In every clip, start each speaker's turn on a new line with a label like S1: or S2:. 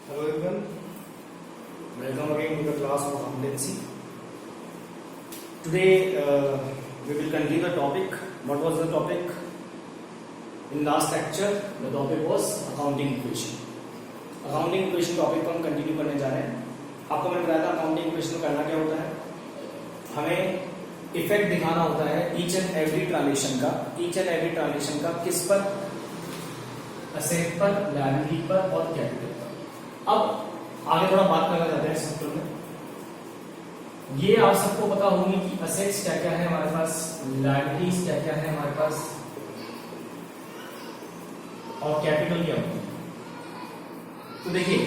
S1: Hello everyone, welcome again to the class of accountancy. Today we will continue the topic. What was the topic? In last lecture the topic was accounting equation. Accounting equation topic को हम continue करने जा रहे हैं. आपको मैंने बताया था अकाउंटिंग इक्वेशन में करना क्या होता है, हमें इफेक्ट दिखाना होता है ईच एंड एवरी ट्रांजेक्शन का किस पर, असेट पर, लायबिलिटी पर और कैपिटल पर. अब आगे थोड़ा बात करना चाहते हैं इस चैप्टर में. ये आप सबको पता होगी कि असेट्स क्या क्या है हमारे पास, लायबिलिटीज क्या क्या है हमारे पास और कैपिटल क्या होता है. तो देखिए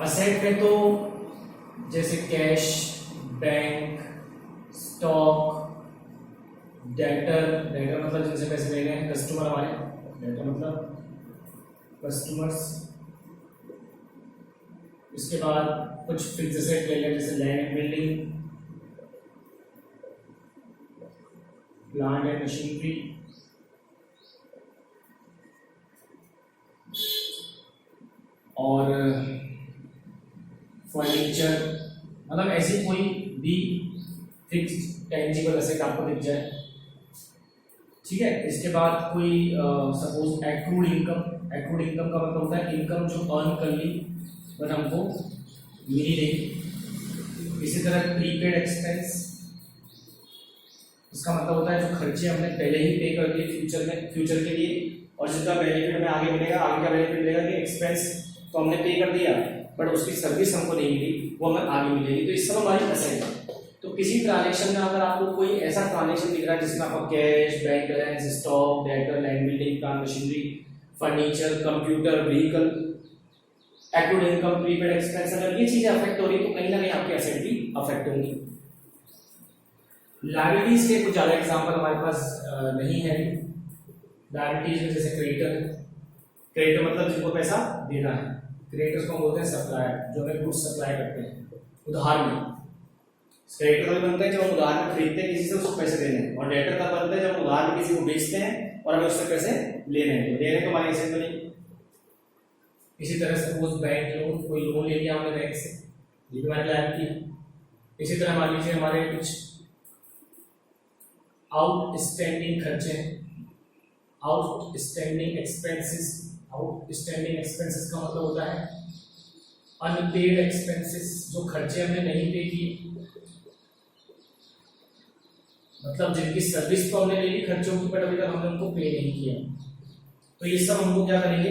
S1: असेट पे तो जैसे कैश, बैंक, स्टॉक, डेटर मतलब जिनसे पैसे ले रहे हैं कस्टमर हमारे, डेटर मतलब कस्टमर्स. इसके बाद कुछ फिक्स्ड एसेट ले लें जैसे land and building, plant and machinery, और फर्नीचर, मतलब ऐसी कोई भी फिक्स्ड टेंजिबल एसेट आपको दिख जाए. ठीक है. इसके बाद कोई सपोज एक्रूड इनकम का मतलब होता है इनकम जो अर्न कर ली बट हमको मिली नहीं. इसी तरह प्रीपेड एक्सपेंस, इसका मतलब होता है जो खर्चे हमने पहले ही पे कर दिए फ्यूचर के लिए और जिसका बेनिफिट हमें आगे मिलेगा. आगे का बेनिफिट मिलेगा कि एक्सपेंस तो हमने पे कर दिया बट उसकी सर्विस हमको नहीं मिली, वो हमें आगे मिलेगी. तो इस सब हमारी असेट है. तो किसी ट्रांजेक्शन में अगर आपको कोई ऐसा ट्रांजेक्शन दिख रहा है जिसमें आपको cash, bank balance, stock, debtor, land building, plant machinery, furniture, computer, vehicle, accrued income, prepaid expense, अगर ये चीजें अफेक्ट हो रही तो कहीं ना कहीं आपकी एसेट भी अफेक्ट होंगी. लायबिलिटीज के कुछ ज्यादा एग्जांपल हमारे पास नहीं है. लायबिलिटीज में जैसे क्रेडिटर मतलब जिनको पैसा देना है. क्रेडिटर्स को बोलते हैं सप्लायर, जो हमें गुड्स सप्लाई करते हैं उधार में. क्रेडिटर तब बनते हैं जब हम उधार में खरीदते हैं किसी से, उसको पैसे देने हैं. और डेटर तब बनते हैं जब हम उधार में किसी को बेचते हैं और हमें उससे पैसे लेने हैं. तो लेने तो हमारी एसेट बनेगी. इसी तरह से सपोज बैंक लोन, कोई लोन ले लिया हमने बैंक से, ये भी हमारी लायबिलिटी है. इसी तरह मान लीजिए हमारे कुछ आउटस्टैंडिंग खर्चे हैं, आउटस्टैंडिंग एक्सपेंसेस का मतलब होता है अनपेड एक्सपेंसेस, जो खर्चे हमने नहीं पे किए, मतलब जिनकी सर्विस तो हमने ले ली खर्चों की बट अभी तक हमने उनको पे नहीं किया. तो ये सब हमको क्या करेंगे,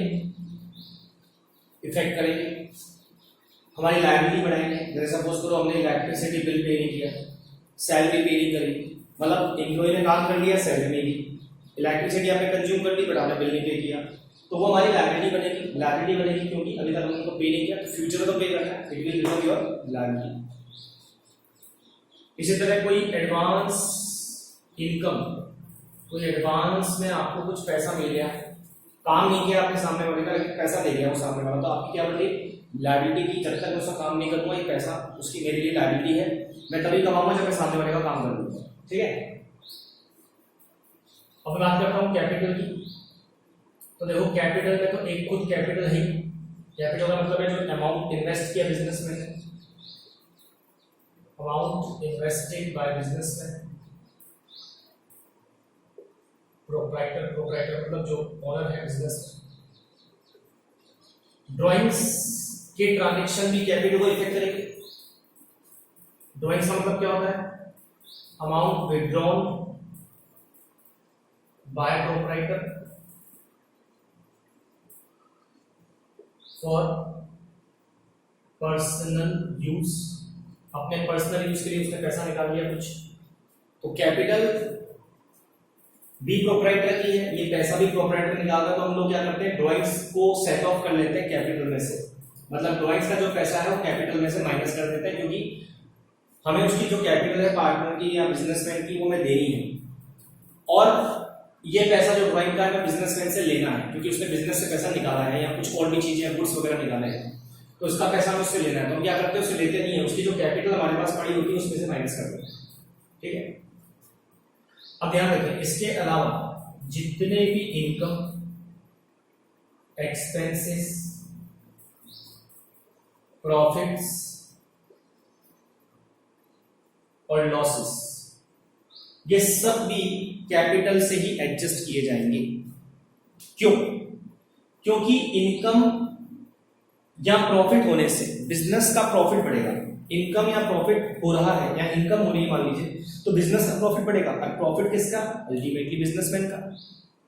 S1: इफेक्ट करेंगे, हमारी लायबिलिटी बढ़ाएंगे. जैसे सपोज करो हमने इलेक्ट्रिसिटी बिल पे नहीं किया, सैलरी पे नहीं करी, मतलब एम्प्लॉय ने काम कर लिया, सैलरी नहीं दी, इलेक्ट्रिसिटी आपने कंज्यूम कर ली बट आपने बिल नहीं पे किया, तो वो हमारी लायबिलिटी बनेगी क्योंकि अभी तक हमने उनको पे नहीं किया. तो फ्यूचर में तो पे करना है, it will become your liability. इसी तरह कोई एडवांस इनकम, कोई एडवांस में आपको कुछ पैसा मिल गया, काम नहीं किया आपके सामने वाले का लेकिन पैसा दे गया वो सामने वाला, तो आपकी क्या बन गई लायबिलिटी की. जब तक मैं उसका काम नहीं करूंगा ये पैसा उसकी मेरे लिए लायबिलिटी है, मैं तभी कमाऊंगा जब मैं सामने वाले का काम कर दूंगा. ठीक है. अब बात करता हूँ कैपिटल की. तो देखो कैपिटल में तो एक खुद कैपिटल है. कैपिटल का मतलब है जो अमाउंट इन्वेस्ट किया बिजनेस में, amount invested bye businessman. Proprietor मतलब जो ओनर है बिजनेस. ड्राइंग्स के ट्रांजैक्शन भी कैपिटल को इफेक्ट करेंगे. ड्राइंग्स का मतलब क्या होता है, amount withdrawn bye proprietor for personal use, अपने पर्सनल यूज के लिए उसने पैसा निकाल लिया कुछ. तो कैपिटल भी प्रोप्राइटर की है, ये पैसा भी प्रोप्राइटर निकाल रहा है. तो हम लोग क्या करते हैं, ड्राइंग्स को सेट ऑफ कर लेते हैं कैपिटल में से, मतलब ड्राइंग्स का जो पैसा है वो कैपिटल में से माइनस कर देते हैं क्योंकि हमें उसकी जो कैपिटल है पार्टनर की या बिजनेसमैन की वो हमें देनी है, और ये पैसा जो ड्राइंग का है बिजनेसमैन से लेना है क्योंकि उसने बिजनेस से पैसा निकाला है या कुछ और भी चीजें गुड्स वगैरह निकाले हैं, तो उसका पैसा हमें उससे लेना है. तो हम क्या करते हैं, उससे लेते नहीं है, उसकी जो कैपिटल हमारे पास पड़ी होती है उसमें से माइनस कर देते हैं. ठीक है. अब ध्यान रखें इसके अलावा जितने भी इनकम, एक्सपेंसेस प्रॉफिट्स और लॉसेस, ये सब भी कैपिटल से ही एडजस्ट किए जाएंगे। क्यों? क्योंकि इनकम या प्रॉफिट होने से बिजनेस का प्रॉफिट बढ़ेगा। इनकम या प्रॉफिट हो रहा है या इनकम हो रही है मान लीजिए, तो बिजनेस का प्रॉफिट बढ़ेगा। और प्रॉफिट किसका? अल्टीमेटली बिजनेसमैन का।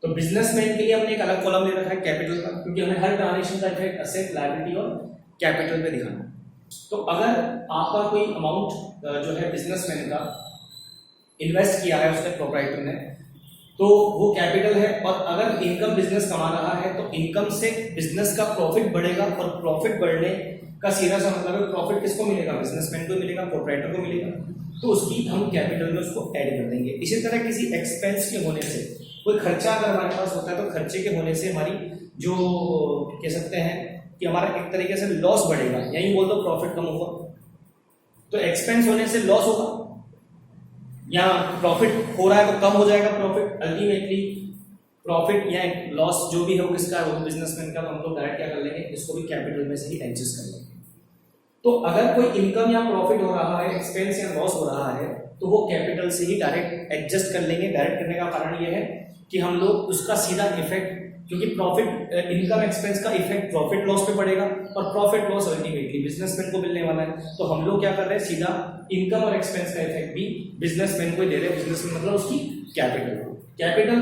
S1: तो बिजनेसमैन के लिए हमने एक अलग कॉलम ले रखा है कैपिटल का, क्योंकि हमें हर ट्रांजेक्शन का इफेक्ट असेट, लायबिलिटी और कैपिटल पे दिखाना है। तो अगर आपका कोई अमाउंट जो है बिजनेसमैन का इन्वेस्ट किया है उसने, प्रोप्राइटर ने, तो वो कैपिटल है। और अगर इनकम बिजनेस कमा रहा है तो इनकम से बिजनेस का प्रॉफिट बढ़ेगा, और प्रॉफिट बढ़ने का सीधा सा मतलब है प्रॉफिट किसको मिलेगा? बिजनेसमैन को मिलेगा, प्रोप्राइटर को मिलेगा। तो उसकी हम कैपिटल में उसको ऐड कर देंगे। इसी तरह किसी एक्सपेंस के होने से, कोई खर्चा अगर हमारे पास होता है तो खर्चे के होने से हमारी जो कह सकते हैं कि हमारा एक तरीके से लॉस बढ़ेगा, यही बोल दो प्रॉफिट कम होगा। तो एक्सपेंस होने से लॉस होगा, या प्रॉफिट हो रहा है तो कम हो जाएगा प्रॉफिट। अल्टीमेटली प्रॉफिट या लॉस जो भी हो किसका, वो बिजनेसमैन का, तो हम लोग डायरेक्ट क्या कर लेंगे, इसको भी कैपिटल में से ही एडजस्ट कर लेंगे। तो अगर कोई इनकम या प्रॉफिट हो रहा है, एक्सपेंस या लॉस हो रहा है, तो वो कैपिटल से ही डायरेक्ट एडजस्ट कर लेंगे। डायरेक्ट करने का कारण ये है कि हम लोग उसका सीधा इफेक्ट, क्योंकि प्रॉफिट इनकम एक्सपेंस का इफेक्ट प्रॉफिट लॉस पे पड़ेगा, और प्रॉफिट लॉस अल्टीमेटली बिजनेसमैन को मिलने वाला है। तो हम लोग क्या कर रहे हैं, सीधा इनकम और एक्सपेंस का इफेक्ट भी बिजनेसमैन को ही दे रहे हैं। बिजनेसमैन मतलब उसकी कैपिटल। कैपिटल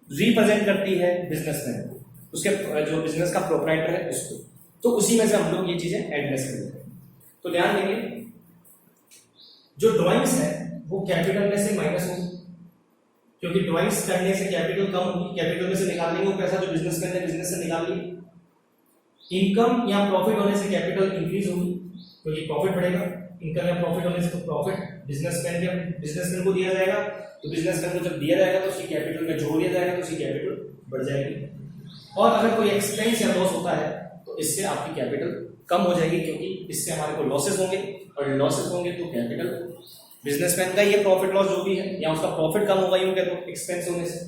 S1: रिप्रेजेंट करती है बिजनेसमैन को, उसके जो बिजनेस का प्रोप्राइटर है उसको। तो उसी में से हम लोग ये चीजें एडजस्ट कर लेते हैं। तो ध्यान देंगे, जो ड्राइंग्स है वो कैपिटल में से माइनस होगी, क्योंकि ड्राइंग्स करने से कैपिटल कम होगी। कैपिटल में से निकाल लेंगे वो पैसा जो बिजनेसमैन ने बिजनेस से निकाल लिया। इनकम या प्रॉफिट होने से कैपिटल इंक्रीज होगी, क्योंकि प्रॉफिट बढ़ेगा। इनकम या प्रॉफिट होने से तो प्रॉफिट बिजनेसमैन को दिया जाएगा, तो बिजनेसमैन को जब दिया जाएगा तो उसकी कैपिटल में जोड़ दिया जाएगा, तो उसकी कैपिटल बढ़ जाएगी। और अगर कोई एक्सपेंस या लॉस होता है तो इससे आपकी कैपिटल कम हो जाएगी, क्योंकि इससे हमारे को लॉसेस होंगे, और लॉसेस होंगे तो कैपिटल बिजनेसमैन का ये प्रॉफिट लॉस जो भी है, या उसका प्रॉफिट कम होगा यूं कह दो एक्सपेंस होने से,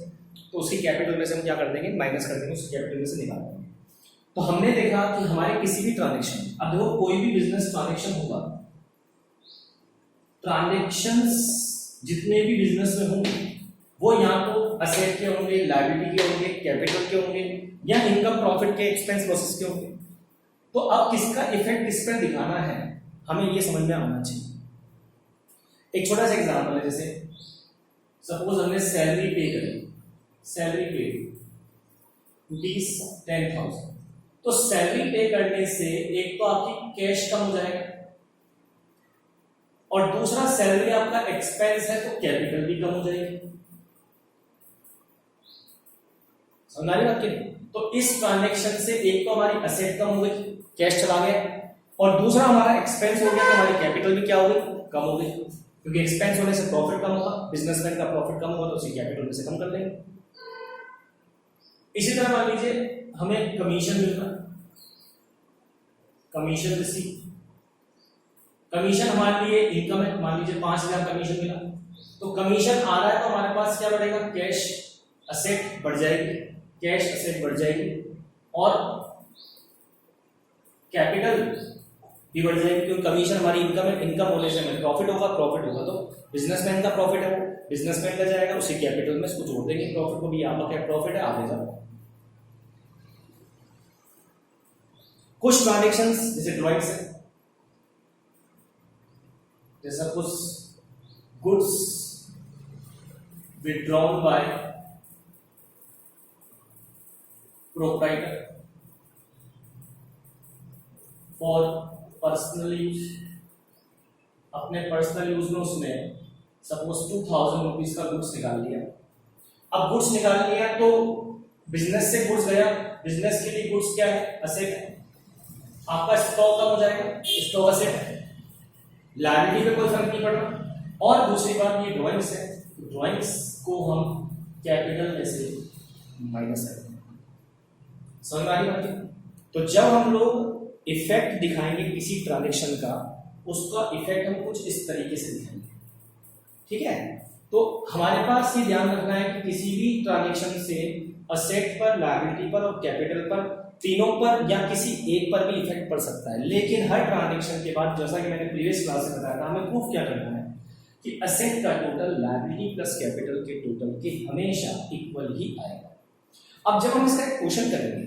S1: तो उसकी कैपिटल में से हम क्या कर देंगे, माइनस कर देंगे, उसकी कैपिटल में से निकाल देंगे। तो हमने देखा कि हमारे किसी भी ट्रांजेक्शन, अब देखो कोई भी बिजनेस ट्रांजेक्शन होगा, ट्रांजेक्शंस जितने भी बिजनेस में होंगे वो या तो असेट के होंगे, लायबिलिटी के होंगे, कैपिटल के होंगे, या इनकम प्रॉफिट के, एक्सपेंस लॉसेस के होंगे। तो अब किसका इफेक्ट किस पर दिखाना है हमें ये समझ में आना चाहिए। एक छोटा सा एग्जांपल है, जैसे सपोज हमने सैलरी पे करी, सैलरी पे ₹10,000। तो सैलरी पे करने से एक तो आपकी कैश कम हो जाएगा, और दूसरा सैलरी आपका एक्सपेंस है तो कैपिटल भी कम हो जाएगी। समझ आ रही बात की? तो इस ट्रांजेक्शन से एक तो हमारी असेट कम हो गई, कैश चला गया, और दूसरा हमारा एक्सपेंस हो गया तो हमारी कैपिटल भी क्या हो गई, कम हो गई। क्योंकि एक्सपेंस होने से प्रॉफिट कम होगा, बिजनेसमैन का प्रॉफिट कम होगा, तो उसी कैपिटल में से कम कर लेंगे। इसी तरह मान लीजिए हमें कमीशन मिल रहा, कमीशन रिसीव, कमीशन हमारे लिए इनकम है, मान लीजिए 5,000 कमीशन मिला, तो कमीशन आ रहा है तो हमारे पास क्या बढ़ेगा, कैश असेट बढ़ जाएगी, कैश असेट बढ़ जाएगी, और कैपिटल भी बढ़ जाएगी, क्योंकि कमीशन हमारी इनकम है, इनकम होने से हमें प्रॉफिट होगा, प्रॉफिट होगा तो बिजनेसमैन का प्रॉफिट है, वो बिजनेसमैन का जाएगा, उसी कैपिटल में इसको जोड़ देंगे, प्रॉफिट को भी, आपका क्या प्रॉफिट है, आगे जाओ। कुछ ट्रांजेक्शंस जैसे ड्राइंग्स है, जैसा कुछ goods withdrawn bye proprietor for personal use, अपने पर्सनल यूज में उसने सपोज 2,000 रुपीज का गुड्स निकाल लिया। अब गुड्स निकाल लिया तो बिजनेस से गुड्स गया, बिजनेस के लिए गुड्स क्या है, असेट है, आपका स्टॉक कम हो जाएगा, स्टॉक असेट है, लायबिलिटी पे कोई फर्क नहीं पड़ रहा। और दूसरी बात ये ड्राइंग्स है, ड्राइंग्स को हम कैपिटल में से माइनस कर देंगे। समझ आ रही बात? तो जब हम लोग इफेक्ट दिखाएंगे किसी ट्रांजेक्शन का, उसका इफेक्ट हम कुछ इस तरीके से दिखाएंगे, ठीक है। तो हमारे पास ये ध्यान रखना है कि किसी भी ट्रांजेक्शन से असेट पर, लायबिलिटी पर और कैपिटल पर तीनों पर या किसी एक पर भी इफेक्ट पड़ सकता है, लेकिन हर ट्रांजेक्शन के बाद, जैसा कि मैंने प्रीवियस क्लास में बताया था, हमें प्रूफ क्या करना है कि असेट का टोटल लायबिलिटी प्लस कैपिटल के टोटल के हमेशा इक्वल ही आएगा। अब जब हम इसका एक क्वेश्चन करेंगे